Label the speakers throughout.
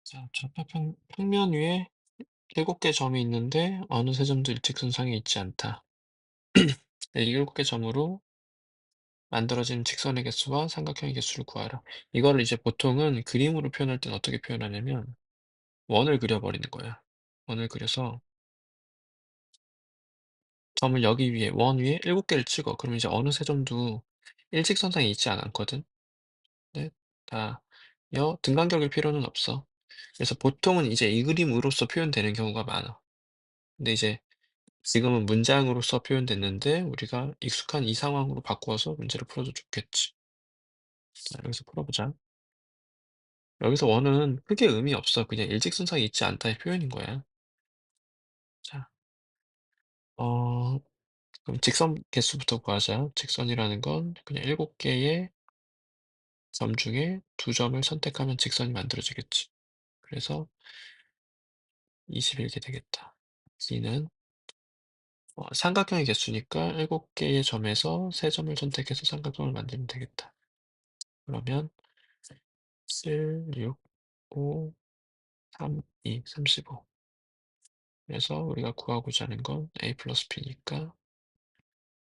Speaker 1: 자, 평면 위에 7개 점이 있는데 어느 세 점도 일직선상에 있지 않다. 이 7개 점으로 만들어진 직선의 개수와 삼각형의 개수를 구하라. 이거를 이제 보통은 그림으로 표현할 때는 어떻게 표현하냐면 원을 그려버리는 거야. 원을 그려서 점을 여기 위에 원 위에 7개를 찍어. 그러면 이제 어느 세 점도 일직선상에 있지 않거든. 네, 다 등간격일 필요는 없어. 그래서 보통은 이제 이 그림으로써 표현되는 경우가 많아. 근데 이제 지금은 문장으로서 표현됐는데 우리가 익숙한 이 상황으로 바꾸어서 문제를 풀어도 좋겠지. 자, 여기서 풀어보자. 여기서 원은 크게 의미 없어. 그냥 일직선상에 있지 않다의 표현인 거야. 자, 어, 그럼 직선 개수부터 구하자. 직선이라는 건 그냥 7개의 점 중에 2점을 선택하면 직선이 만들어지겠지. 그래서 21개 되겠다. C는 삼각형의 개수니까 7개의 점에서 3점을 선택해서 삼각형을 만들면 되겠다. 그러면 7, 6, 5, 3, 2, 35. 그래서 우리가 구하고자 하는 건 A 플러스 B니까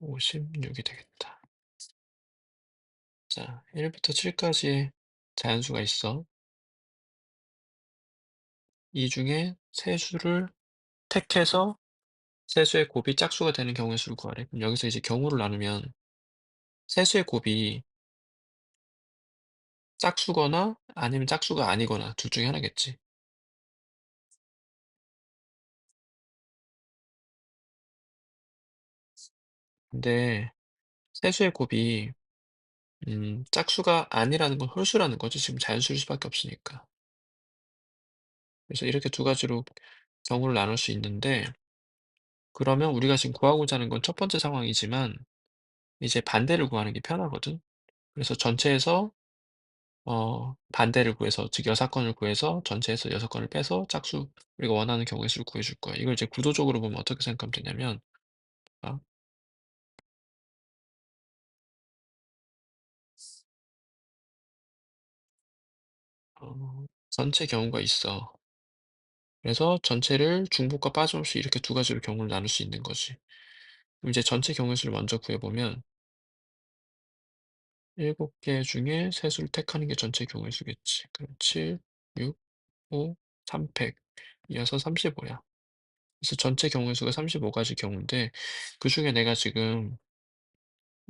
Speaker 1: 56이 되겠다. 자, 1부터 7까지의 자연수가 있어. 이 중에 세수를 택해서 세수의 곱이 짝수가 되는 경우의 수를 구하래. 그럼 여기서 이제 경우를 나누면 세수의 곱이 짝수거나 아니면 짝수가 아니거나 둘 중에 하나겠지. 근데 세수의 곱이 짝수가 아니라는 건 홀수라는 거지. 지금 자연수일 수밖에 없으니까. 그래서 이렇게 두 가지로 경우를 나눌 수 있는데 그러면 우리가 지금 구하고자 하는 건 첫 번째 상황이지만 이제 반대를 구하는 게 편하거든. 그래서 전체에서 반대를 구해서 즉 여사건을 구해서 전체에서 여사건을 빼서 짝수 우리가 원하는 경우의 수를 구해 줄 거야. 이걸 이제 구도적으로 보면 어떻게 생각하면 되냐면 아 전체 경우가 있어. 그래서 전체를 중복과 빠짐없이 이렇게 두 가지로 경우를 나눌 수 있는 거지. 그럼 이제 전체 경우의 수를 먼저 구해 보면 7개 중에 세수를 택하는 게 전체 경우의 수겠지. 그럼 7, 6, 5, 3팩 이어서 35야. 그래서 전체 경우의 수가 35가지 경우인데 그중에 내가 지금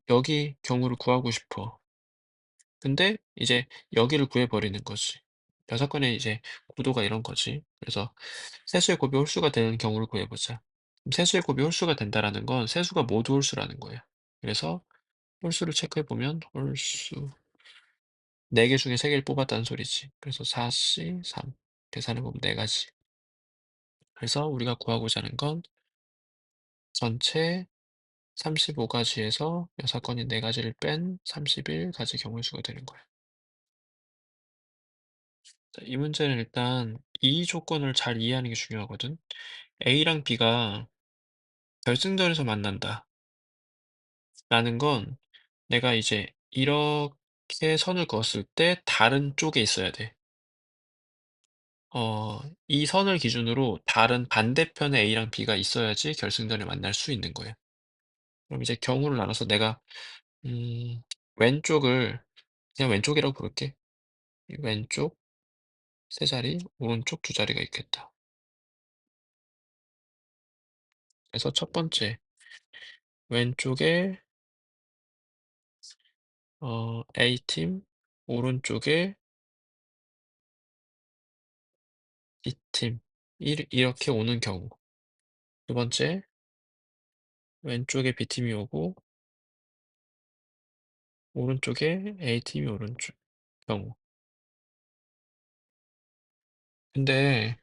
Speaker 1: 여기 경우를 구하고 싶어. 근데 이제 여기를 구해 버리는 거지. 여사건의 이제 구도가 이런 거지. 그래서 세수의 곱이 홀수가 되는 경우를 구해 보자. 그럼 세수의 곱이 홀수가 된다라는 건 세수가 모두 홀수라는 거야. 그래서 홀수를 체크해 보면 홀수 4개 중에 3개를 뽑았다는 소리지. 그래서 4C 3 계산해 보면 4가지. 그래서 우리가 구하고자 하는 건 전체 35가지에서 여사건인 4가지를 뺀 31가지 경우의 수가 되는 거야. 자, 이 문제는 일단 이 조건을 잘 이해하는 게 중요하거든. A랑 B가 결승전에서 만난다. 라는 건 내가 이제 이렇게 선을 그었을 때 다른 쪽에 있어야 돼. 이 선을 기준으로 다른 반대편에 A랑 B가 있어야지 결승전에 만날 수 있는 거예요. 그럼 이제 경우를 나눠서 내가 음, 왼쪽을 그냥 왼쪽이라고 부를게. 이 왼쪽 세 자리, 오른쪽 두 자리가 있겠다. 그래서 첫 번째 왼쪽에 A팀, 오른쪽에 B팀 이렇게 오는 경우. 두 번째 왼쪽에 B팀이 오고 오른쪽에 A팀이 오는 경우. 근데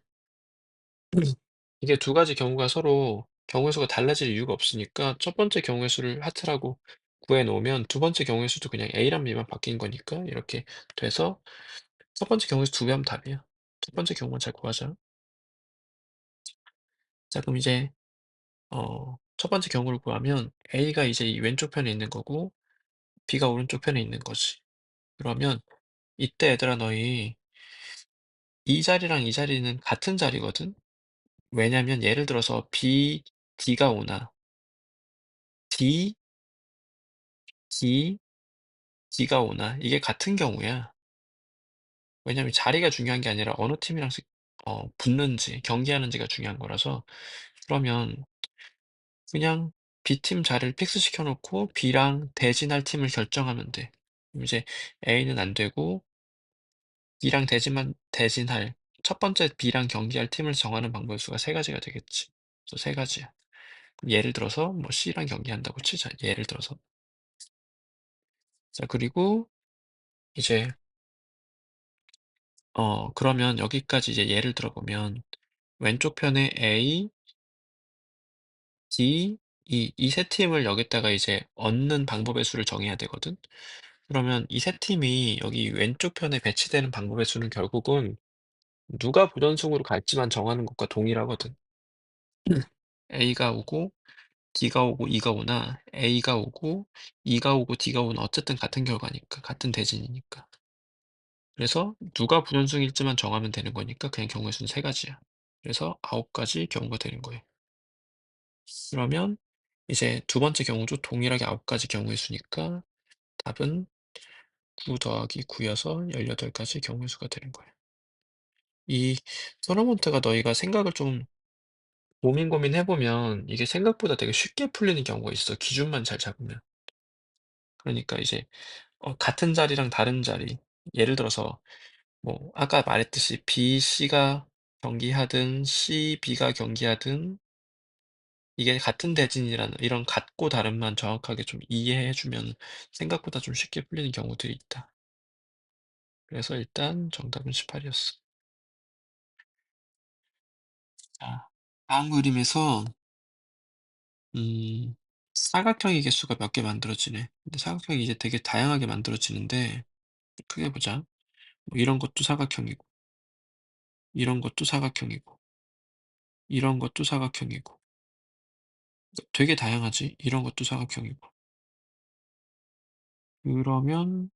Speaker 1: 이게 두 가지 경우가 서로 경우의 수가 달라질 이유가 없으니까 첫 번째 경우의 수를 하트라고 구해 놓으면 두 번째 경우의 수도 그냥 A랑 B만 바뀐 거니까 이렇게 돼서 첫 번째 경우에서 2배 하면 답이야. 첫 번째 경우만 잘 구하자. 자, 그럼 이제 첫 번째 경우를 구하면 A가 이제 이 왼쪽 편에 있는 거고 B가 오른쪽 편에 있는 거지. 그러면 이때 얘들아 너희 이 자리랑 이 자리는 같은 자리거든. 왜냐면 예를 들어서 B, D가 오나 D, D, D가 오나 이게 같은 경우야. 왜냐면 자리가 중요한 게 아니라 어느 팀이랑 붙는지 경기하는지가 중요한 거라서. 그러면 그냥 B팀 자리를 픽스시켜 놓고 B랑 대진할 팀을 결정하면 돼. 그럼 이제 A는 안 되고 B랑 대진할 첫 번째 B랑 경기할 팀을 정하는 방법의 수가 세 가지가 되겠지. 그래서 세 가지야. 그럼 예를 들어서 뭐 C랑 경기한다고 치자. 예를 들어서. 자, 그리고 이제 그러면 여기까지 이제 예를 들어 보면 왼쪽 편에 A, D, E 이 세 팀을 여기다가 이제 얻는 방법의 수를 정해야 되거든. 그러면 이 세 팀이 여기 왼쪽 편에 배치되는 방법의 수는 결국은 누가 부전승으로 갈지만 정하는 것과 동일하거든. A가 오고 D가 오고 E가 오나 A가 오고 E가 오고 D가 오나 어쨌든 같은 결과니까. 같은 대진이니까. 그래서 누가 부전승일지만 정하면 되는 거니까 그냥 경우의 수는 세 가지야. 그래서 9가지 경우가 되는 거예요. 그러면 이제 두 번째 경우도 동일하게 9가지 경우의 수니까 답은 9 더하기 9여서 18가지 경우의 수가 되는 거예요. 이 토너먼트가 너희가 생각을 좀 고민해 보면 이게 생각보다 되게 쉽게 풀리는 경우가 있어, 기준만 잘 잡으면. 그러니까 이제 같은 자리랑 다른 자리, 예를 들어서 뭐 아까 말했듯이 B, C가 경기하든 C, B가 경기하든 이게 같은 대진이라는 이런 같고 다름만 정확하게 좀 이해해 주면 생각보다 좀 쉽게 풀리는 경우들이 있다. 그래서 일단 정답은 18이었어. 자, 다음 그림에서 사각형의 개수가 몇 개 만들어지네. 근데 사각형이 이제 되게 다양하게 만들어지는데 크게 보자. 뭐 이런 것도 사각형이고, 이런 것도 사각형이고, 이런 것도 사각형이고, 되게 다양하지? 이런 것도 사각형이고. 그러면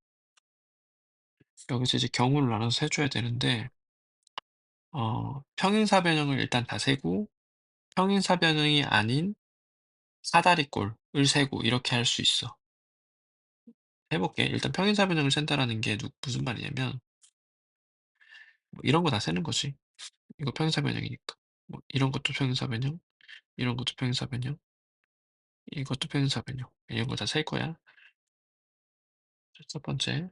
Speaker 1: 여기서 이제 경우를 나눠서 해줘야 되는데, 평행사변형을 일단 다 세고, 평행사변형이 아닌 사다리꼴을 세고, 이렇게 할 수 있어. 해볼게. 일단 평행사변형을 센다라는 게 무슨 말이냐면, 뭐 이런 거 다 세는 거지. 이거 평행사변형이니까. 뭐 이런 것도 평행사변형, 이런 것도 평행사변형, 이것도 평행사변형. 이런 거 다 셀 거야. 첫 번째,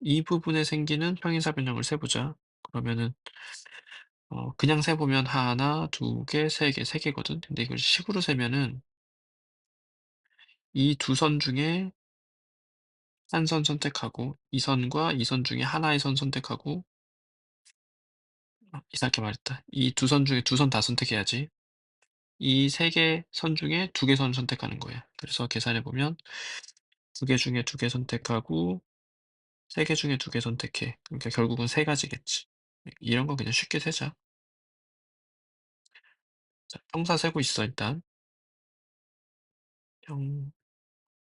Speaker 1: 이 부분에 생기는 평행사변형을 세보자. 그러면은 그냥 세보면 하나, 두 개, 세 개, 세 개거든. 근데 이걸 식으로 세면은 이 두 선 중에 한 선 선택하고 이 선과 이 선 중에 하나의 선 선택하고 이상하게 말했다. 이 두 선 중에 두 선 다 선택해야지. 이 세 개 선 중에 두 개 선 선택하는 거야. 그래서 계산해 보면 두 개 중에 두 개 선택하고 세 개 중에 두 개 선택해. 그러니까 결국은 세 가지겠지. 이런 거 그냥 쉽게 세자. 자, 평사 세고 있어 일단.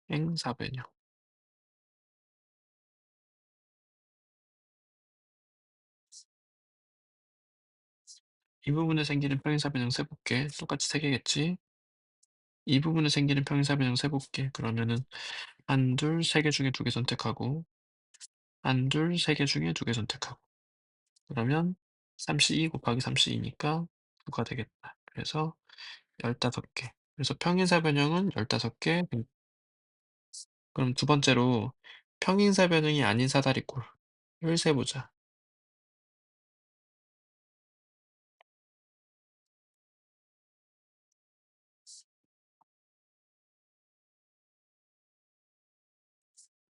Speaker 1: 평행사변형. 이 부분에 생기는 평행사변형 세볼게. 똑같이 세 개겠지. 이 부분에 생기는 평행사변형 세볼게. 그러면은 한, 둘, 세 개 중에 두 개 선택하고 한, 둘, 세 개 중에 두 개 선택하고 그러면 32 곱하기 32니까 9가 되겠다. 그래서 15개. 그래서 평행사변형은 15개. 그럼 두 번째로 평행사변형이 아닌 사다리꼴을 세보자.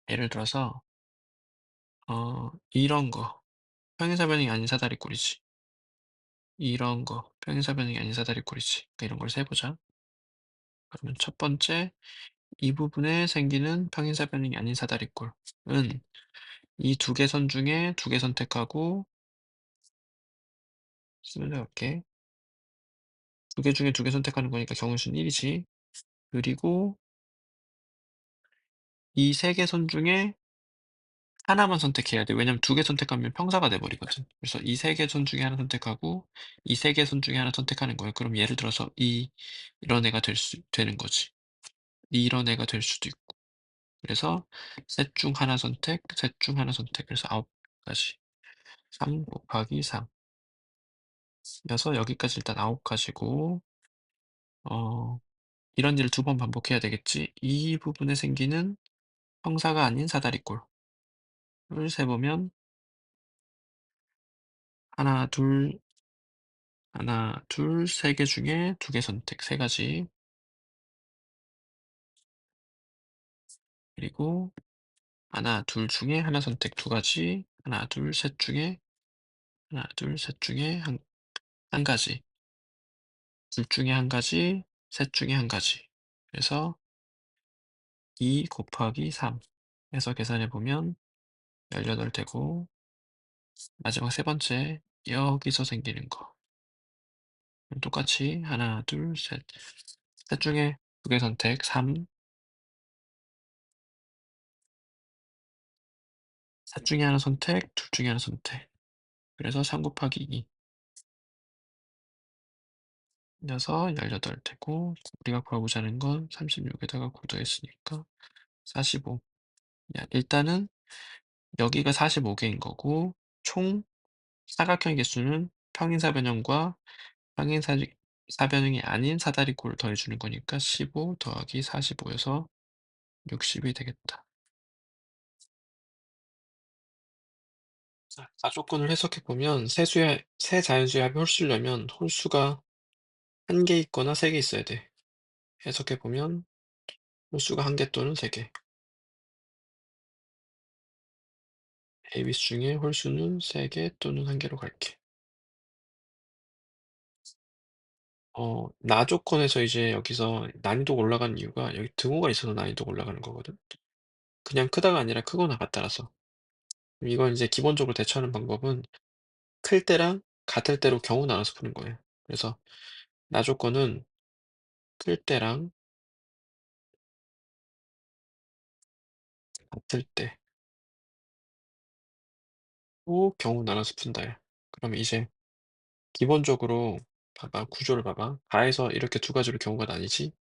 Speaker 1: 예를 들어서 이런 거 평행사변형이 아닌 사다리꼴이지. 이런 거 평행사변형이 아닌 사다리꼴이지. 그러니까 이런 걸 세보자. 그러면 첫 번째 이 부분에 생기는 평행사변형이 아닌 사다리꼴은 이 두 개 선 중에 두 개 선택하고 수를 할게. 두 개 중에 두 개 선택하는 거니까 경우의 수는 1이지. 그리고 이 세 개 선 중에 하나만 선택해야 돼. 왜냐면 두 개 선택하면 평사가 돼 버리거든. 그래서 이 세 개 손 중에 하나 선택하고 이 세 개 손 중에 하나 선택하는 거예요. 그럼 예를 들어서 이런 애가 되는 거지. 이런 애가 될 수도 있고. 그래서 셋 중 하나 선택, 셋 중 하나 선택. 그래서 9 가지. 3 곱하기 3 여서 여기까지 일단 9 가지고 어 이런 일을 두 번 반복해야 되겠지. 이 부분에 생기는 형사가 아닌 사다리꼴을 세 보면 하나, 둘, 하나, 둘, 세 개 중에 두 개 선택, 세 가지. 그리고 하나, 둘 중에 하나 선택, 두 가지. 하나, 둘, 셋 중에 하나, 둘, 셋 중에 한 가지. 둘 중에 한 가지, 셋 중에 한 가지. 그래서 2 곱하기 3 해서 계산해 보면 18 되고 마지막 세 번째 여기서 생기는 거. 똑같이 하나, 둘, 셋. 셋 중에 두 개 선택 3, 셋 중에 하나 선택, 둘 중에 하나 선택. 그래서 3 곱하기 2 여서 18 되고 우리가 구하고자 하는 건 36에다가 9 더했으니까 45. 야, 일단은 여기가 45 개인 거고 총 사각형의 개수는 평행사변형과 평행사변형이 아닌 사다리꼴을 더해주는 거니까 15 더하기 45 여서 60이 되겠다. 자, 가조건을 해석해 보면 세 자연수의 합이 홀수려면 홀수가 한 개 있거나 세 개 있어야 돼. 해석해 보면 홀수가 한 개 또는 세 개. ABC 중에 홀수는 세 개 또는 한 개로 갈게. 나 조건에서 이제 여기서 난이도가 올라가는 이유가 여기 등호가 있어서 난이도가 올라가는 거거든. 그냥 크다가 아니라 크거나 같다라서. 이건 이제 기본적으로 대처하는 방법은 클 때랑 같을 때로 경우 나눠서 푸는 거예요. 그래서 나 조건은 클 때랑 같을 때 또 경우 나눠서 푼다야. 그러면 이제 기본적으로 봐봐. 구조를 봐봐. 가에서 이렇게 두 가지로 경우가 나뉘지.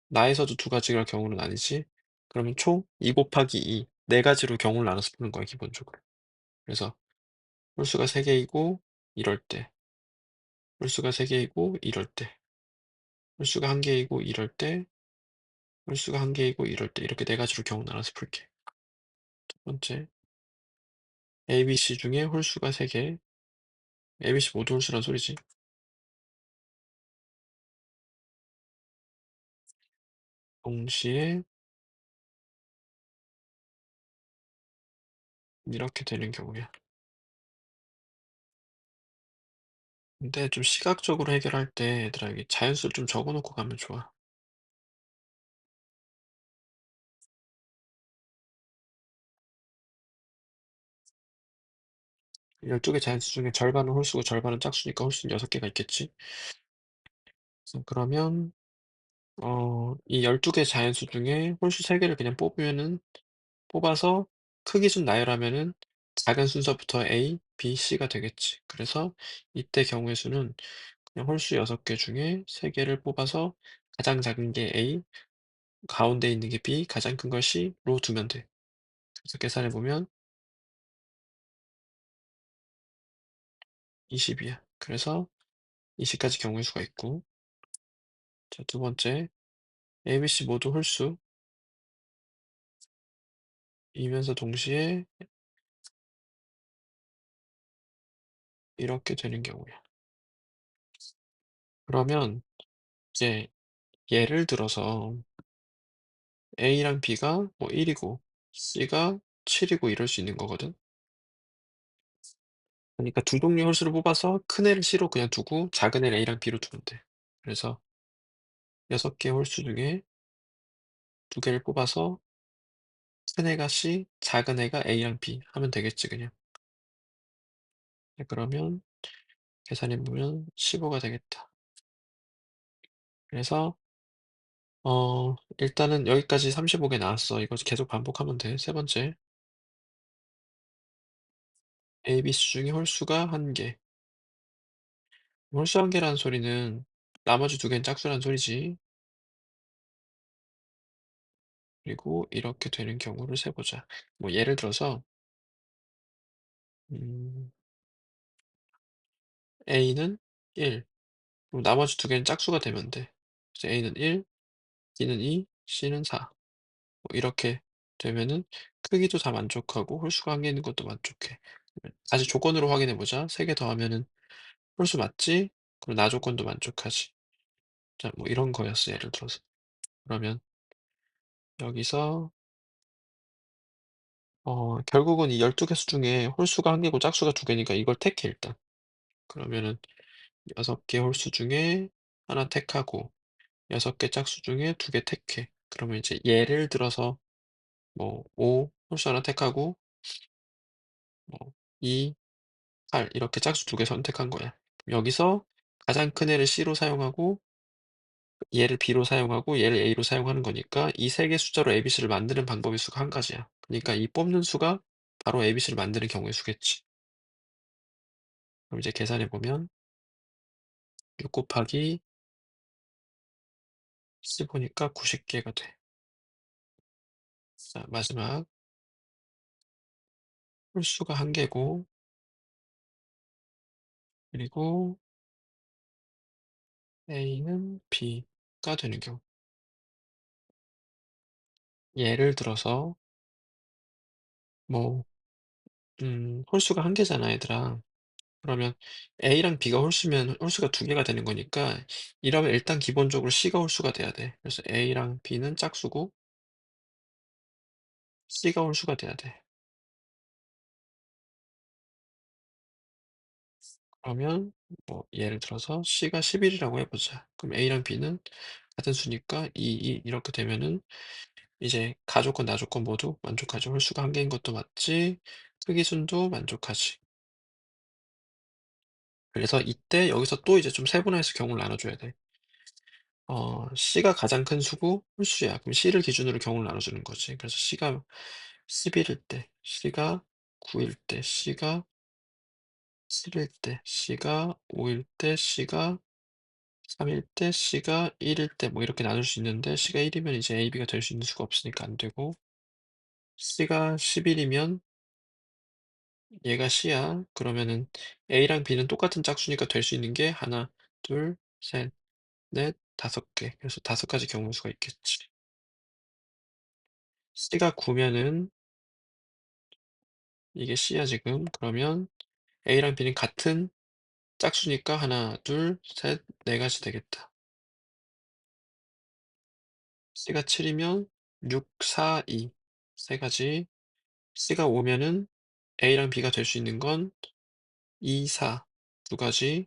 Speaker 1: 나에서도 두 가지가 경우로 나뉘지. 그러면 총 2 곱하기 2, 네 가지로 경우를 나눠서 푸는 거야, 기본적으로. 그래서 홀수가 3 개이고 이럴 때, 홀수가 3 개이고 이럴 때, 홀수가 1 개이고 이럴 때, 홀수가 1 개이고 이럴 때 이렇게 네 가지로 경우 나눠서 풀게. 첫 번째, ABC 중에 홀수가 3 개, ABC 모두 홀수란 소리지. 동시에 이렇게 되는 경우야. 근데 좀 시각적으로 해결할 때 얘들아 여기 자연수를 좀 적어 놓고 가면 좋아. 12개 자연수 중에 절반은 홀수고 절반은 짝수니까 홀수는 6개가 있겠지. 그러면 이 12개 자연수 중에 홀수 3 개를 그냥 뽑아서 크기 준 나열하면은 작은 순서부터 A, B, C가 되겠지. 그래서 이때 경우의 수는 그냥 홀수 6개 중에 3 개를 뽑아서 가장 작은 게 A, 가운데 있는 게 B, 가장 큰 걸 C로 두면 돼. 그래서 계산해 보면 20이야. 그래서 20가지 경우의 수가 있고 자, 두 번째 A, B, C 모두 홀수 이면서 동시에 이렇게 되는 경우야. 그러면 이제 예를 들어서 A랑 B가 뭐 1이고 C가 7이고 이럴 수 있는 거거든. 그러니까 두 동료 홀수를 뽑아서 큰 애를 C로 그냥 두고 작은 애를 A랑 B로 두면 돼. 그래서 6개 홀수 중에 두 개를 뽑아서 큰 애가 C, 작은 애가 A랑 B 하면 되겠지 그냥. 네, 그러면 계산해 보면 15가 되겠다. 그래서 일단은 여기까지 35개 나왔어. 이거 계속 반복하면 돼. 세 번째. A, B, C 중에 홀수가 1개. 홀수 1개라는 소리는 나머지 2개는 짝수라는 소리지. 그리고 이렇게 되는 경우를 세 보자. 뭐 예를 들어서 음 A는 1, 그럼 나머지 2개는 짝수가 되면 돼. 그래서 A는 1, B는 2, C는 4. 뭐 이렇게 되면은 크기도 다 만족하고 홀수가 1개 있는 것도 만족해. 다시 조건으로 확인해 보자. 3개 더하면은 홀수 맞지? 그럼 나 조건도 만족하지. 자, 뭐 이런 거였어, 예를 들어서. 그러면 여기서 결국은 이 12개수 중에 홀수가 1개고 짝수가 2개니까 이걸 택해 일단. 그러면은 6개 홀수 중에 하나 택하고 6개 짝수 중에 2개 택해. 그러면 이제 예를 들어서 뭐 5 홀수 하나 택하고 뭐 2, 8 이렇게 짝수 2개 선택한 거야. 여기서 가장 큰 애를 C로 사용하고 얘를 B로 사용하고 얘를 A로 사용하는 거니까 이 3개 숫자로 ABC를 만드는 방법의 수가 한 가지야. 그러니까 이 뽑는 수가 바로 ABC를 만드는 경우의 수겠지. 그럼 이제 계산해 보면 6 곱하기 15니까 90개가 돼. 자, 마지막 홀수가 1개고 그리고 A는 B가 되는 경우. 예를 들어서 뭐 홀수가 1개잖아 얘들아. 그러면 A랑 B가 홀수면 홀수가 2개가 되는 거니까 이러면 일단 기본적으로 C가 홀수가 돼야 돼. 그래서 A랑 B는 짝수고 C가 홀수가 돼야 돼. 그러면 뭐 예를 들어서 C가 11이라고 해 보자. 그럼 A랑 B는 같은 수니까 2, 2 이렇게 되면은 이제 가조건 나조건 모두 만족하죠. 홀수가 1개인 것도 맞지, 크기순도 만족하지. 그래서 이때 여기서 또 이제 좀 세분화해서 경우를 나눠줘야 돼. C가 가장 큰 수고 홀수야. 그럼 C를 기준으로 경우를 나눠주는 거지. 그래서 C가 11일 때, C가 9일 때, C가 7일 때, C가 5일 때, C가 3일 때, C가 1일 때 뭐 이렇게 나눌 수 있는데 C가 1이면 이제 A, B가 될 수 있는 수가 없으니까 안 되고 C가 11이면 얘가 C야. 그러면은 A랑 B는 똑같은 짝수니까 될 수 있는 게 하나, 둘, 셋, 넷, 5개. 그래서 5가지 경우 수가 있겠지. C가 9면은 이게 C야 지금. 그러면 A랑 B는 같은 짝수니까 하나, 둘, 셋, 4가지 되겠다. C가 7이면 6, 4, 2. 3가지. C가 5면은 A랑 B가 될 수 있는 건 2, 4. 2가지.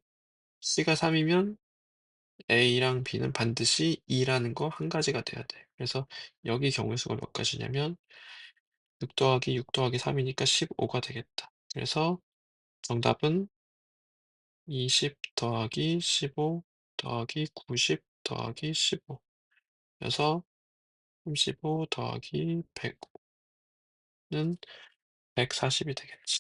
Speaker 1: C가 3이면 A랑 B는 반드시 2라는 거 한 가지가 돼야 돼. 그래서 여기 경우의 수가 몇 가지냐면 6 더하기 6 더하기 3이니까 15가 되겠다. 그래서 정답은 20 더하기 15 더하기 90 더하기 15 그래서 35 더하기 100는 140이 되겠지.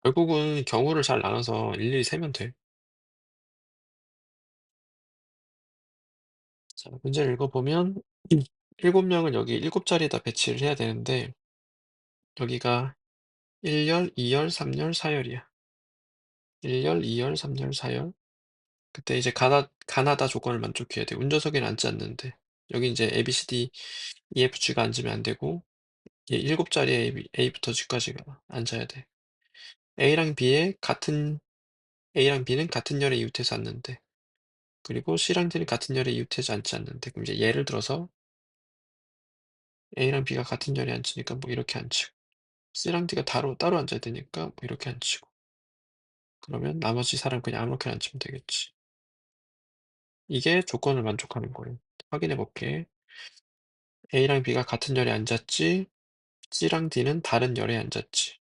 Speaker 1: 결국은 경우를 잘 나눠서 일일이 세면 돼. 자, 문제를 읽어보면 7명을 여기 7자리에다 배치를 해야 되는데 여기가 1열, 2열, 3열, 4열이야. 1열, 2열, 3열, 4열. 그때 이제 가나다 조건을 만족해야 돼. 운전석에는 앉지 않는데. 여기 이제 A, B, C, D, E, F, G가 앉으면 안 되고 얘 7자리에 A부터 G까지가 앉아야 돼. A랑 B는 같은 열에 이웃해서 앉는데 그리고 C랑 D는 같은 열에 이웃해서 앉지 않는데 그럼 이제 예를 들어서 A랑 B가 같은 열에 앉으니까 뭐 이렇게 앉히고 C랑 D가 따로 앉아야 되니까 뭐 이렇게 앉히고 그러면 나머지 사람 그냥 아무렇게나 앉히면 되겠지. 이게 조건을 만족하는 거예요. 확인해 볼게. A랑 B가 같은 열에 앉았지, C랑 D는 다른 열에 앉았지.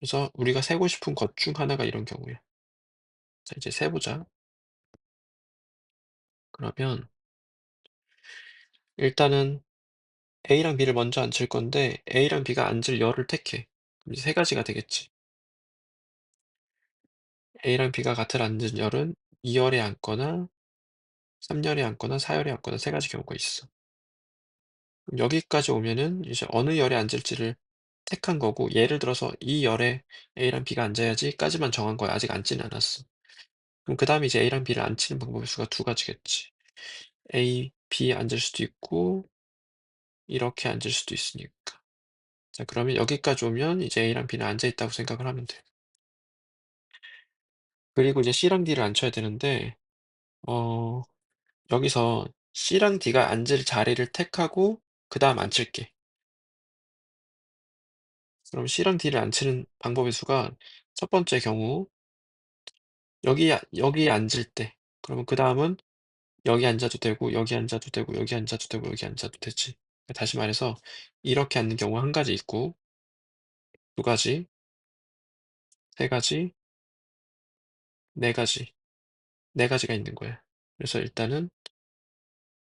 Speaker 1: 그래서 우리가 세고 싶은 것 중 하나가 이런 경우야. 자, 이제 세보자. 그러면 일단은 A랑 B를 먼저 앉힐 건데 A랑 B가 앉을 열을 택해. 그럼 이제 세 가지가 되겠지. A랑 B가 같은 앉은 열은 2 열에 앉거나 3 열에 앉거나 4 열에 앉거나 세 가지 경우가 있어. 그럼 여기까지 오면은 이제 어느 열에 앉을지를 택한 거고 예를 들어서 이 열에 A랑 B가 앉아야지까지만 정한 거야. 아직 앉지는 않았어. 그럼 그다음에 이제 A랑 B를 앉히는 방법의 수가 두 가지겠지. A, B 앉을 수도 있고 이렇게 앉을 수도 있으니까. 자 그러면 여기까지 오면 이제 A랑 B는 앉아 있다고 생각을 하면 돼. 그리고 이제 C랑 D를 앉혀야 되는데 어 여기서 C랑 D가 앉을 자리를 택하고 그다음 앉힐게. 그럼 C랑 D를 앉히는 방법의 수가 첫 번째 경우 여기 앉을 때 그러면 그다음은 여기 앉아도 되고 여기 앉아도 되고 여기 앉아도 되고 여기 앉아도 되지. 다시 말해서 이렇게 앉는 경우가 한 가지 있고 두 가지, 세 가지, 네 가지, 네 가지가 있는 거야. 그래서 일단은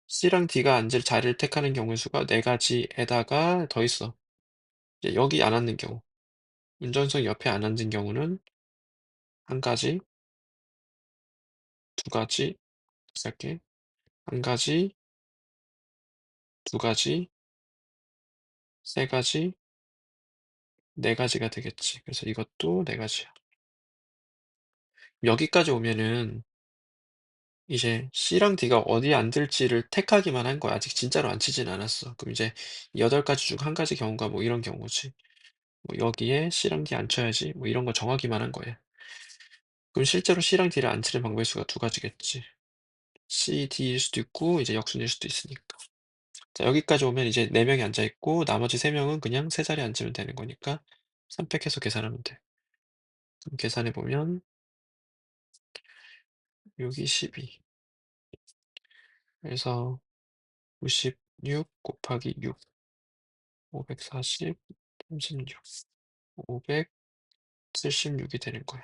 Speaker 1: C랑 D가 앉을 자리를 택하는 경우의 수가 네 가지에다가 더 있어. 이제 여기 안 앉는 경우, 운전석 옆에 안 앉은 경우는 한 가지, 두 가지, 다시 할게. 한 가지, 두 가지, 세 가지, 네 가지가 되겠지. 그래서 이것도 네 가지야. 여기까지 오면은 이제 C랑 D가 어디에 앉을지를 택하기만 한 거야. 아직 진짜로 앉히진 않았어. 그럼 이제 8가지 중 한 가지 경우가 뭐 이런 경우지. 뭐 여기에 C랑 D 앉혀야지 뭐 이런 거 정하기만 한 거야. 그럼 실제로 C랑 D를 앉히는 방법의 수가 두 가지겠지. C, D일 수도 있고 이제 역순일 수도 있으니까. 자 여기까지 오면 이제 4 명이 앉아 있고 나머지 3 명은 그냥 세 자리에 앉으면 되는 거니까 선택해서 계산하면 돼. 그럼 계산해 보면 6이 12. 그래서 96 곱하기 6, 540, 36, 576이 되는 거야.